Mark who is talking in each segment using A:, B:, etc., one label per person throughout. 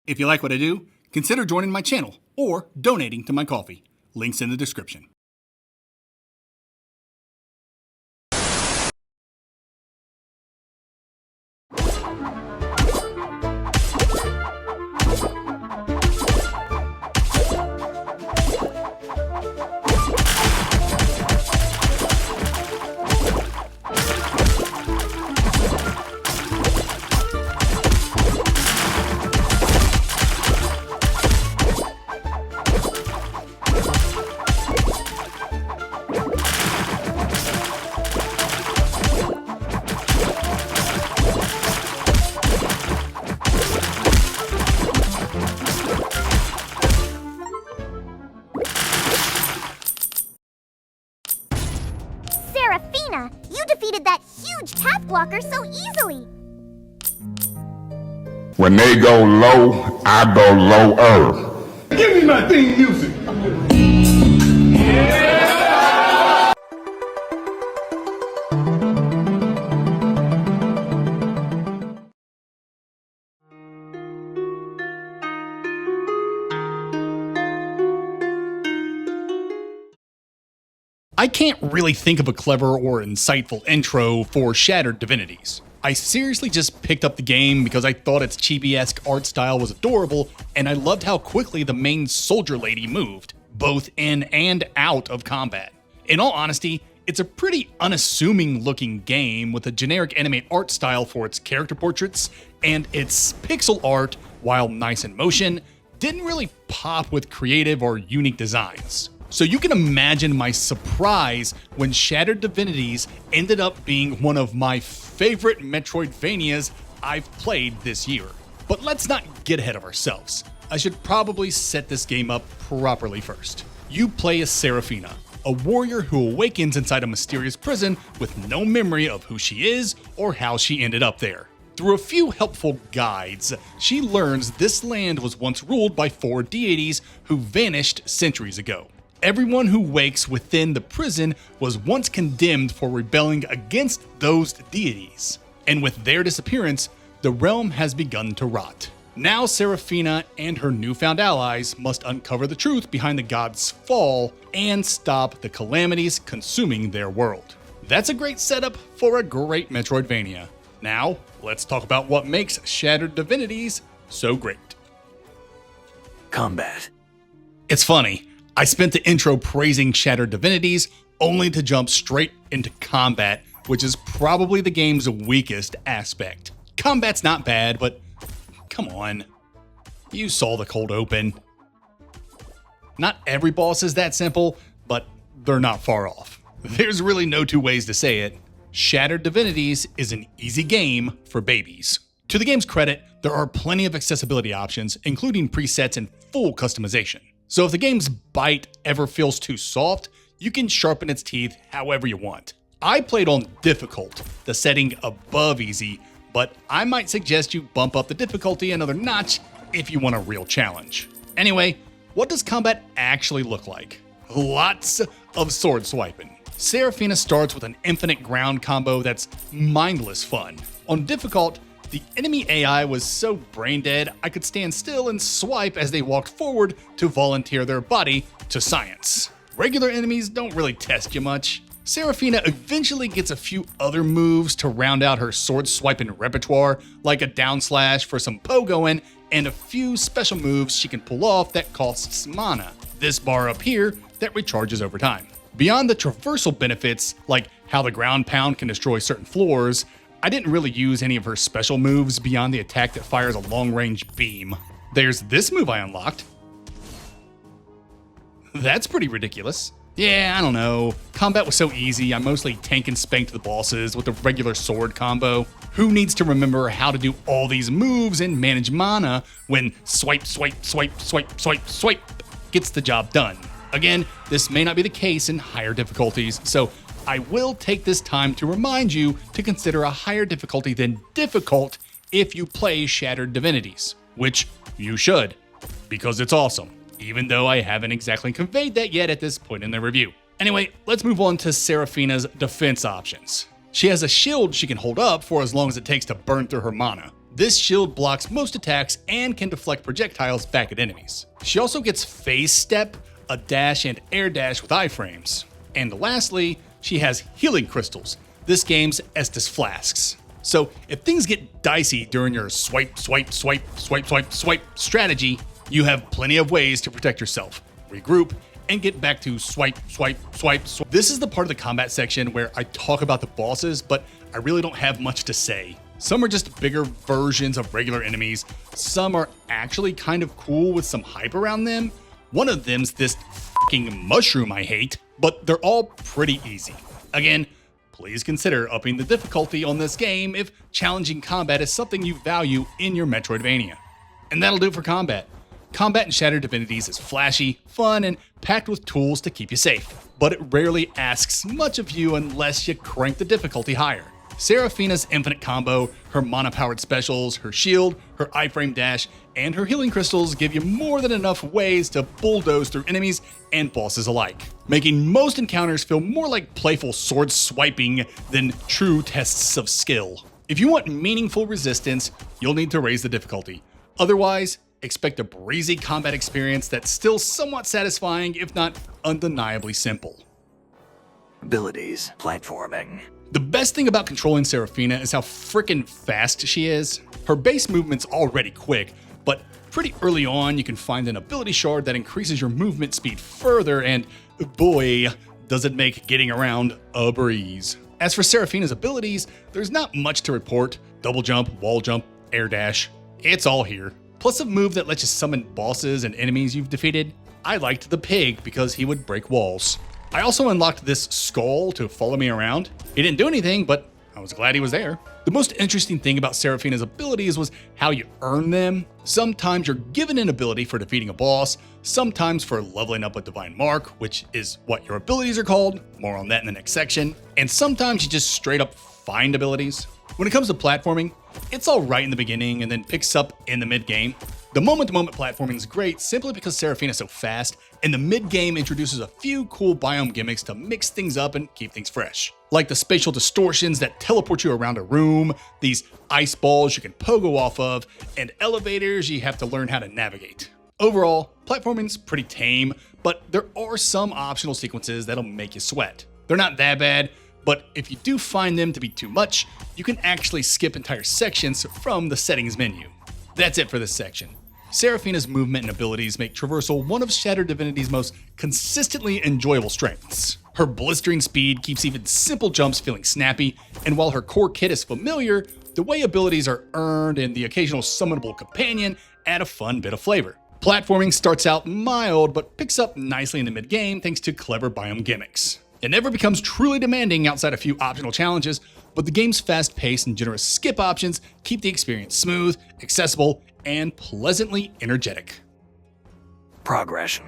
A: If you like what I do, consider joining my channel or donating to my coffee. Links in the description.
B: You defeated that huge tap blocker so easily!
C: When they go low, I go lower.
D: Give me my theme music!
A: I can't really think of a clever or insightful intro for Shattered Divinities. I seriously just picked up the game because I thought its chibi-esque art style was adorable, and I loved how quickly the main soldier lady moved, both in and out of combat. In all honesty, it's a pretty unassuming looking game with a generic anime art style for its character portraits, and its pixel art, while nice in motion, didn't really pop with creative or unique designs. So you can imagine my surprise when Shattered Divinities ended up being one of my favorite Metroidvanias I've played this year. But let's not get ahead of ourselves. I should probably set this game up properly first. You play as Seraphina, a warrior who awakens inside a mysterious prison with no memory of who she is or how she ended up there. Through a few helpful guides, she learns this land was once ruled by 4 deities who vanished centuries ago. Everyone who wakes within the prison was once condemned for rebelling against those deities, and with their disappearance, the realm has begun to rot. Now Seraphina and her newfound allies must uncover the truth behind the gods' fall and stop the calamities consuming their world. That's a great setup for a great Metroidvania. Now, let's talk about what makes Shattered Divinities so great.
E: Combat.
A: It's funny. I spent the intro praising Shattered Divinities, only to jump straight into combat, which is probably the game's weakest aspect. Combat's not bad, but come on. You saw the cold open. Not every boss is that simple, but they're not far off. There's really no two ways to say it. Shattered Divinities is an easy game for babies. To the game's credit, there are plenty of accessibility options, including presets and full customization. So if the game's bite ever feels too soft, you can sharpen its teeth however you want. I played on difficult, the setting above easy, but I might suggest you bump up the difficulty another notch if you want a real challenge. Anyway, what does combat actually look like? Lots of sword swiping. Seraphina starts with an infinite ground combo that's mindless fun. On difficult, the enemy AI was so brain dead, I could stand still and swipe as they walked forward to volunteer their body to science. Regular enemies don't really test you much. Seraphina eventually gets a few other moves to round out her sword swiping repertoire, like a down slash for some pogoing, and a few special moves she can pull off that costs mana. This bar up here that recharges over time. Beyond the traversal benefits, like how the ground pound can destroy certain floors, I didn't really use any of her special moves beyond the attack that fires a long-range beam. There's this move I unlocked. That's pretty ridiculous. Yeah, I don't know. Combat was so easy, I mostly tank and spanked the bosses with a regular sword combo. Who needs to remember how to do all these moves and manage mana when swipe, swipe, swipe, swipe, swipe, swipe gets the job done? Again, this may not be the case in higher difficulties, so I will take this time to remind you to consider a higher difficulty than difficult if you play Shattered Divinities, which you should, because it's awesome, even though I haven't exactly conveyed that yet at this point in the review. Anyway, let's move on to Seraphina's defense options. She has a shield she can hold up for as long as it takes to burn through her mana. This shield blocks most attacks and can deflect projectiles back at enemies. She also gets phase step, a dash and air dash with iframes. And lastly, she has healing crystals, this game's Estus flasks. So if things get dicey during your swipe strategy, you have plenty of ways to protect yourself, regroup, and get back to swipe. This is the part of the combat section where I talk about the bosses, but I really don't have much to say. Some are just bigger versions of regular enemies. Some are actually kind of cool with some hype around them. One of them's this fucking mushroom I hate, but they're all pretty easy. Again, please consider upping the difficulty on this game if challenging combat is something you value in your Metroidvania. And that'll do it for combat. Combat in Shattered Divinities is flashy, fun, and packed with tools to keep you safe, but it rarely asks much of you unless you crank the difficulty higher. Seraphina's infinite combo, her mana-powered specials, her shield, her iframe dash, and her healing crystals give you more than enough ways to bulldoze through enemies and bosses alike, making most encounters feel more like playful sword swiping than true tests of skill. If you want meaningful resistance, you'll need to raise the difficulty. Otherwise, expect a breezy combat experience that's still somewhat satisfying, if not undeniably simple.
D: Abilities, platforming.
A: The best thing about controlling Seraphina is how frickin' fast she is. Her base movement's already quick, but pretty early on you can find an ability shard that increases your movement speed further, and boy, does it make getting around a breeze. As for Seraphina's abilities, there's not much to report. Double jump, wall jump, air dash, it's all here. Plus a move that lets you summon bosses and enemies you've defeated. I liked the pig because he would break walls. I also unlocked this skull to follow me around. He didn't do anything, but I was glad he was there. The most interesting thing about Seraphina's abilities was how you earn them. Sometimes you're given an ability for defeating a boss, sometimes for leveling up a divine mark, which is what your abilities are called. More on that in the next section. And sometimes you just straight up find abilities. When it comes to platforming, it's all right in the beginning and then picks up in the mid-game. The moment-to-moment platforming is great simply because Seraphina's so fast, and the mid-game introduces a few cool biome gimmicks to mix things up and keep things fresh. Like the spatial distortions that teleport you around a room, these ice balls you can pogo off of, and elevators you have to learn how to navigate. Overall, platforming's pretty tame, but there are some optional sequences that'll make you sweat. They're not that bad, but if you do find them to be too much, you can actually skip entire sections from the settings menu. That's it for this section. Seraphina's movement and abilities make traversal one of Shattered Divinity's most consistently enjoyable strengths. Her blistering speed keeps even simple jumps feeling snappy, and while her core kit is familiar, the way abilities are earned and the occasional summonable companion add a fun bit of flavor. Platforming starts out mild, but picks up nicely in the mid-game thanks to clever biome gimmicks. It never becomes truly demanding outside a few optional challenges, but the game's fast pace and generous skip options keep the experience smooth, accessible, and pleasantly energetic.
D: Progression.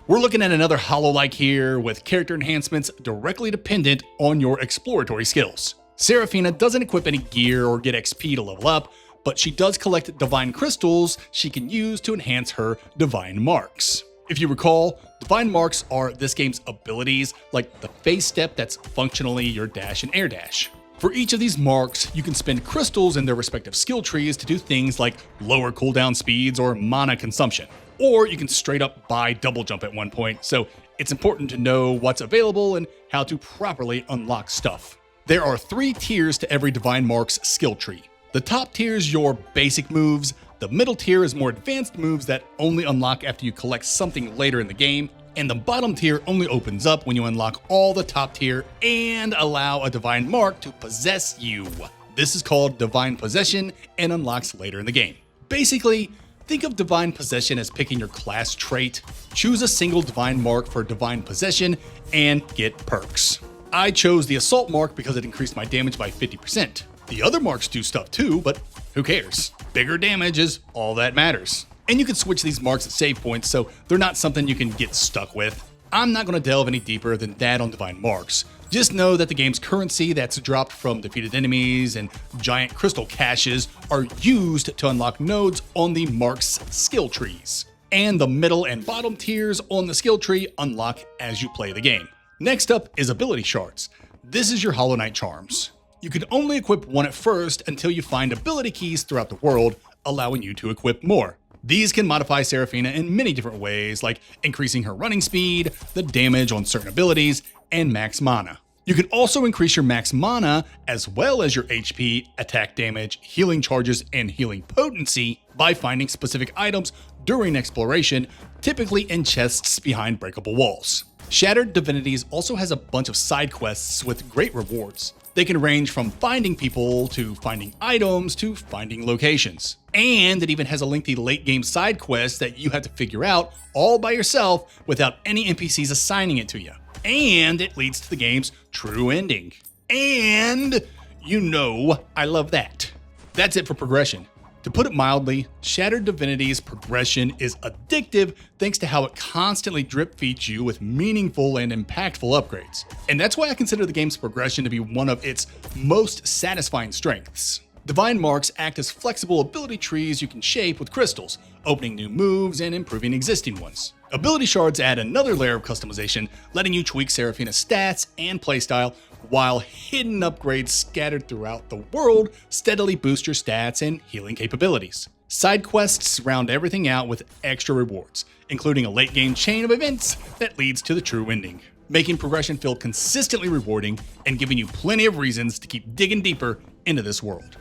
A: We're looking at another Hollow-like here, with character enhancements directly dependent on your exploratory skills. Seraphina doesn't equip any gear or get XP to level up, but she does collect divine crystals she can use to enhance her divine marks. If you recall, divine marks are this game's abilities, like the phase step that's functionally your dash and air dash. For each of these marks, you can spend crystals in their respective skill trees to do things like lower cooldown speeds or mana consumption. Or you can straight up buy double jump at one point, so it's important to know what's available and how to properly unlock stuff. There are 3 tiers to every divine mark's skill tree. The top tier is your basic moves, the middle tier is more advanced moves that only unlock after you collect something later in the game, and the bottom tier only opens up when you unlock all the top tier and allow a divine mark to possess you. This is called divine possession and unlocks later in the game. Basically, think of divine possession as picking your class trait, choose a single divine mark for divine possession, and get perks. I chose the assault mark because it increased my damage by 50%. The other marks do stuff too, but who cares? Bigger damage is all that matters. And you can switch these marks at save points, so they're not something you can get stuck with. I'm not going to delve any deeper than that on divine marks. Just know that the game's currency that's dropped from defeated enemies and giant crystal caches are used to unlock nodes on the marks skill trees. And the middle and bottom tiers on the skill tree unlock as you play the game. Next up is ability shards. This is your Hollow Knight charms. You can only equip one at first until you find ability keys throughout the world, allowing you to equip more. These can modify Seraphina in many different ways, like increasing her running speed, the damage on certain abilities, and max mana. You can also increase your max mana as well as your HP, attack damage, healing charges, and healing potency by finding specific items during exploration, typically in chests behind breakable walls. Shattered Divinities also has a bunch of side quests with great rewards. They can range from finding people to finding items to finding locations. And it even has a lengthy late game side quest that you have to figure out all by yourself without any NPCs assigning it to you. And it leads to the game's true ending. And you know I love that. That's it for progression. To put it mildly, Shattered Divinities progression is addictive thanks to how it constantly drip feeds you with meaningful and impactful upgrades. And that's why I consider the game's progression to be one of its most satisfying strengths. Divine Marks act as flexible ability trees you can shape with crystals, opening new moves and improving existing ones. Ability shards add another layer of customization, letting you tweak Seraphina's stats and playstyle, while hidden upgrades scattered throughout the world steadily boost your stats and healing capabilities. Side quests round everything out with extra rewards, including a late game chain of events that leads to the true ending, making progression feel consistently rewarding and giving you plenty of reasons to keep digging deeper into this world.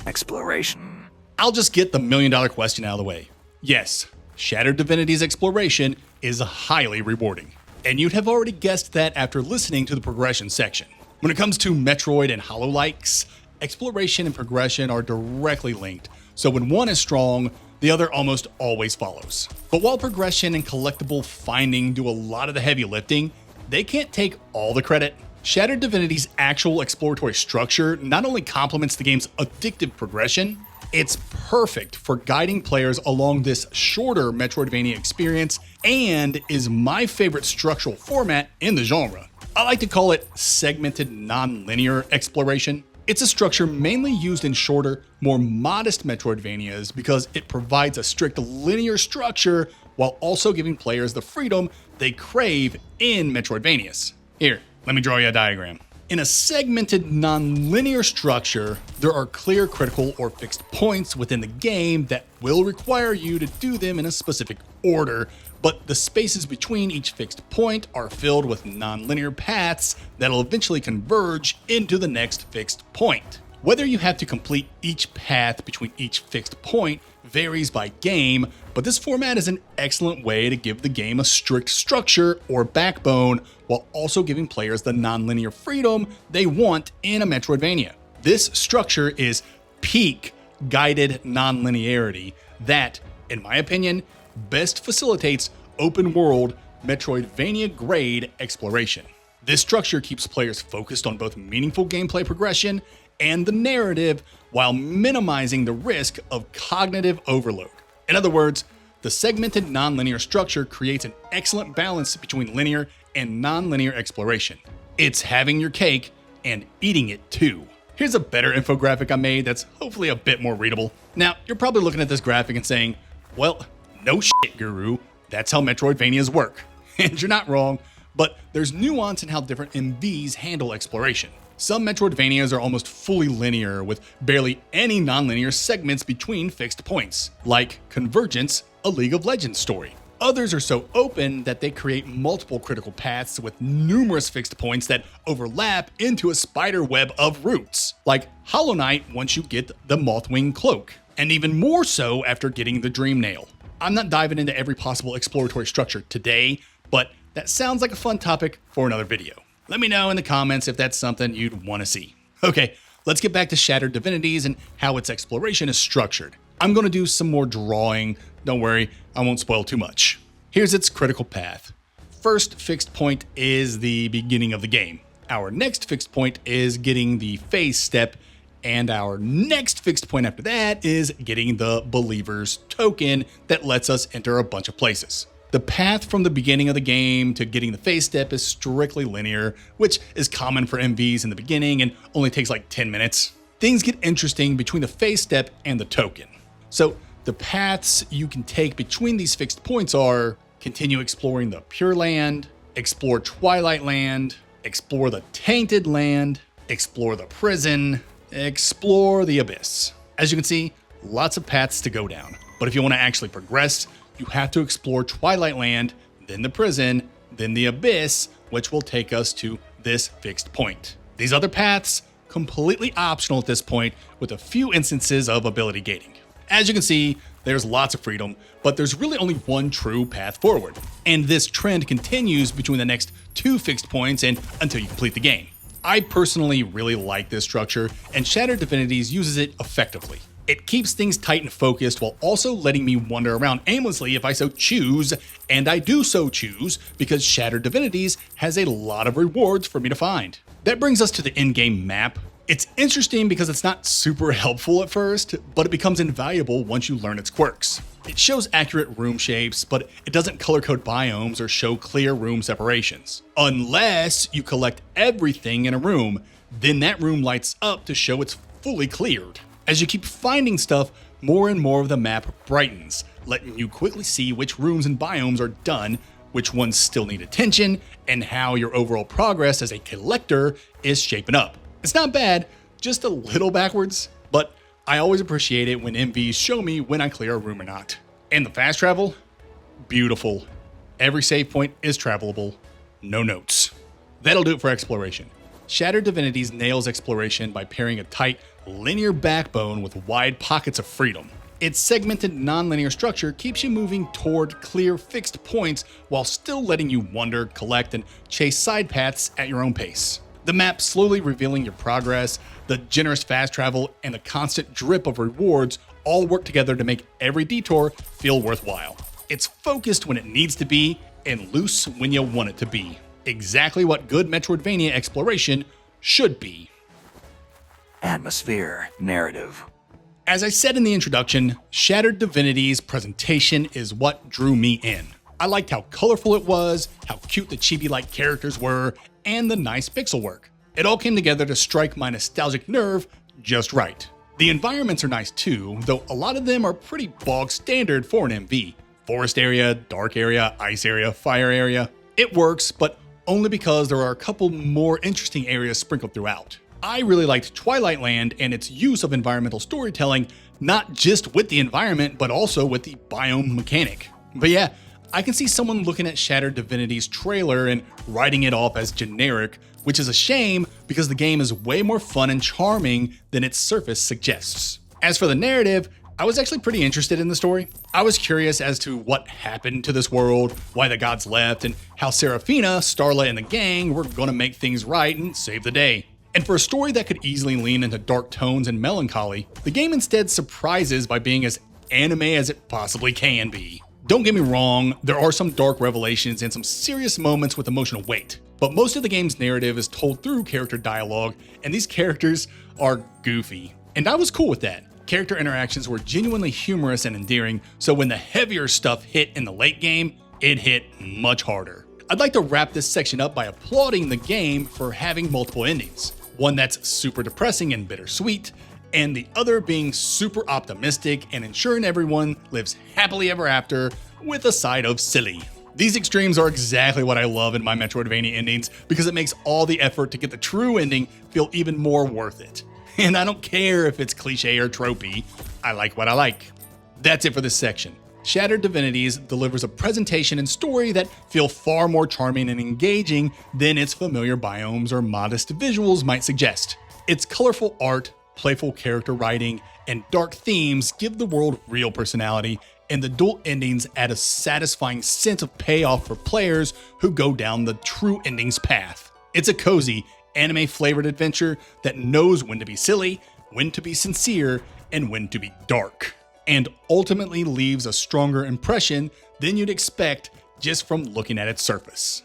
D: Exploration.
A: I'll just get the $1 million question out of the way. Yes, Shattered Divinities exploration is highly rewarding. And you'd have already guessed that after listening to the progression section. When it comes to Metroid and Hollow-likes, exploration and progression are directly linked, so when one is strong, the other almost always follows. But while progression and collectible finding do a lot of the heavy lifting, they can't take all the credit. Shattered Divinity's actual exploratory structure not only complements the game's addictive progression, it's perfect for guiding players along this shorter Metroidvania experience and is my favorite structural format in the genre. I like to call it segmented non-linear exploration. It's a structure mainly used in shorter, more modest Metroidvanias because it provides a strict linear structure while also giving players the freedom they crave in Metroidvanias. Here, let me draw you a diagram. In a segmented non-linear structure, there are clear critical or fixed points within the game that will require you to do them in a specific order, but the spaces between each fixed point are filled with non-linear paths that'll eventually converge into the next fixed point. Whether you have to complete each path between each fixed point varies by game, but this format is an excellent way to give the game a strict structure or backbone while also giving players the non-linear freedom they want in a Metroidvania. This structure is peak guided non-linearity that, in my opinion, best facilitates open world Metroidvania grade exploration. This structure keeps players focused on both meaningful gameplay progression and the narrative while minimizing the risk of cognitive overload. In other words, the segmented non-linear structure creates an excellent balance between linear and non-linear exploration. It's having your cake and eating it too. Here's a better infographic I made that's hopefully a bit more readable. Now, you're probably looking at this graphic and saying, well, no shit, Guru, that's how Metroidvanias work. And you're not wrong, but there's nuance in how different MVs handle exploration. Some Metroidvanias are almost fully linear with barely any non-linear segments between fixed points, like Convergence, a League of Legends story. Others are so open that they create multiple critical paths with numerous fixed points that overlap into a spider web of routes, like Hollow Knight once you get the Mothwing Cloak, and even more so after getting the Dream Nail. I'm not diving into every possible exploratory structure today, but that sounds like a fun topic for another video. Let me know in the comments if that's something you'd want to see. Okay, let's get back to Shattered Divinities and how its exploration is structured. I'm going to do some more drawing. Don't worry, I won't spoil too much. Here's its critical path. First fixed point is the beginning of the game. Our next fixed point is getting the phase step, and our next fixed point after that is getting the Believer's Token that lets us enter a bunch of places. The path from the beginning of the game to getting the phase step is strictly linear, which is common for MVs in the beginning and only takes like 10 minutes. Things get interesting between the phase step and the token. So the paths you can take between these fixed points are continue exploring the Pure Land, explore Twilight Land, explore the Tainted Land, explore the prison, explore the abyss. As you can see, lots of paths to go down. But if you want to actually progress, you have to explore Twilight Land, then the prison, then the abyss, which will take us to this fixed point. These other paths, completely optional at this point, with a few instances of ability gating. As you can see, there's lots of freedom, but there's really only one true path forward. And this trend continues between the next 2 fixed points and until you complete the game. I personally really like this structure, and Shattered Divinities uses it effectively. It keeps things tight and focused while also letting me wander around aimlessly if I so choose, and I do so choose because Shattered Divinities has a lot of rewards for me to find. That brings us to the in-game map. It's interesting because it's not super helpful at first, but it becomes invaluable once you learn its quirks. It shows accurate room shapes, but it doesn't color code biomes or show clear room separations. Unless you collect everything in a room, then that room lights up to show it's fully cleared. As you keep finding stuff, more and more of the map brightens, letting you quickly see which rooms and biomes are done, which ones still need attention, and how your overall progress as a collector is shaping up. It's not bad, just a little backwards, but I always appreciate it when MVs show me when I clear a room or not. And the fast travel? Beautiful. Every save point is travelable, no notes. That'll do it for exploration. Shattered Divinities nails exploration by pairing a tight, linear backbone with wide pockets of freedom. Its segmented non-linear structure keeps you moving toward clear fixed points while still letting you wander, collect, and chase side paths at your own pace. The map slowly revealing your progress, the generous fast travel, and the constant drip of rewards all work together to make every detour feel worthwhile. It's focused when it needs to be and loose when you want it to be. Exactly what good Metroidvania exploration should be.
D: Atmosphere, narrative.
A: As I said in the introduction, Shattered Divinities' presentation is what drew me in. I liked how colorful it was, how cute the chibi-like characters were, and the nice pixel work. It all came together to strike my nostalgic nerve just right. The environments are nice too, though a lot of them are pretty bog standard for an MV. Forest area, dark area, ice area, fire area. It works, but only because there are a couple more interesting areas sprinkled throughout. I really liked Twilight Land and its use of environmental storytelling, not just with the environment, but also with the biome mechanic. But yeah, I can see someone looking at Shattered Divinities' trailer and writing it off as generic, which is a shame because the game is way more fun and charming than its surface suggests. As for the narrative, I was actually pretty interested in the story. I was curious as to what happened to this world, why the gods left, and how Seraphina, Starla, and the gang were gonna make things right and save the day. And for a story that could easily lean into dark tones and melancholy, the game instead surprises by being as anime as it possibly can be. Don't get me wrong, there are some dark revelations and some serious moments with emotional weight, but most of the game's narrative is told through character dialogue, and these characters are goofy. And I was cool with that. Character interactions were genuinely humorous and endearing, so when the heavier stuff hit in the late game, it hit much harder. I'd like to wrap this section up by applauding the game for having multiple endings. One that's super depressing and bittersweet, and the other being super optimistic and ensuring everyone lives happily ever after with a side of silly. These extremes are exactly what I love in my Metroidvania endings because it makes all the effort to get the true ending feel even more worth it. And I don't care if it's cliche or tropey, I like what I like. That's it for this section. Shattered Divinities delivers a presentation and story that feel far more charming and engaging than its familiar biomes or modest visuals might suggest. Its colorful art, playful character writing, and dark themes give the world real personality, and the dual endings add a satisfying sense of payoff for players who go down the true endings path. It's a cozy, anime-flavored adventure that knows when to be silly, when to be sincere, and when to be dark, and ultimately leaves a stronger impression than you'd expect just from looking at its surface.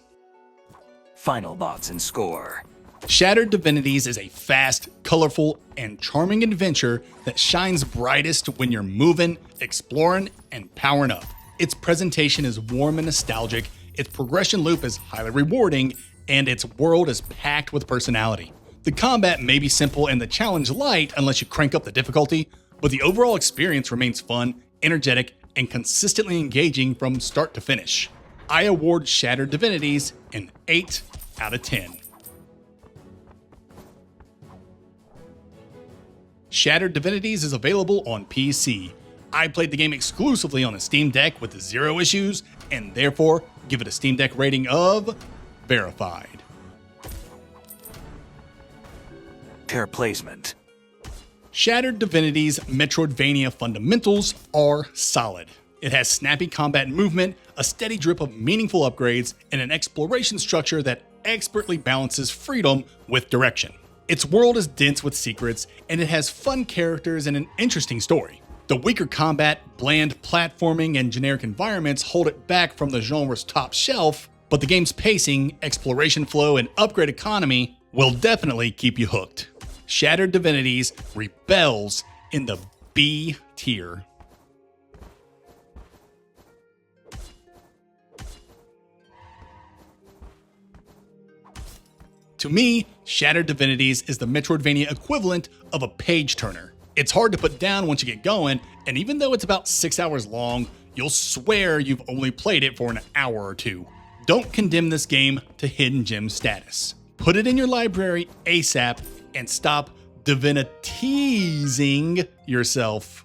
D: Final thoughts and score.
A: Shattered Divinities is a fast, colorful, and charming adventure that shines brightest when you're moving, exploring, and powering up. Its presentation is warm and nostalgic, its progression loop is highly rewarding, and its world is packed with personality. The combat may be simple and the challenge light unless you crank up the difficulty, but the overall experience remains fun, energetic, and consistently engaging from start to finish. I award Shattered Divinities an 8 out of 10. Shattered Divinities is available on PC. I played the game exclusively on a Steam Deck with 0 issues, and therefore give it a Steam Deck rating of verified.
D: Fair placement.
A: Shattered Divinities' Metroidvania fundamentals are solid. It has snappy combat movement, a steady drip of meaningful upgrades, and an exploration structure that expertly balances freedom with direction. Its world is dense with secrets, and it has fun characters and an interesting story. The weaker combat, bland platforming, and generic environments hold it back from the genre's top shelf, but the game's pacing, exploration flow, and upgrade economy will definitely keep you hooked. Shattered Divinities rebels in the B tier. To me, Shattered Divinities is the Metroidvania equivalent of a page turner. It's hard to put down once you get going, and even though it's about 6 hours long, you'll swear you've only played it for an hour or two. Don't condemn this game to hidden gem status. Put it in your library ASAP and stop divinitizing yourself.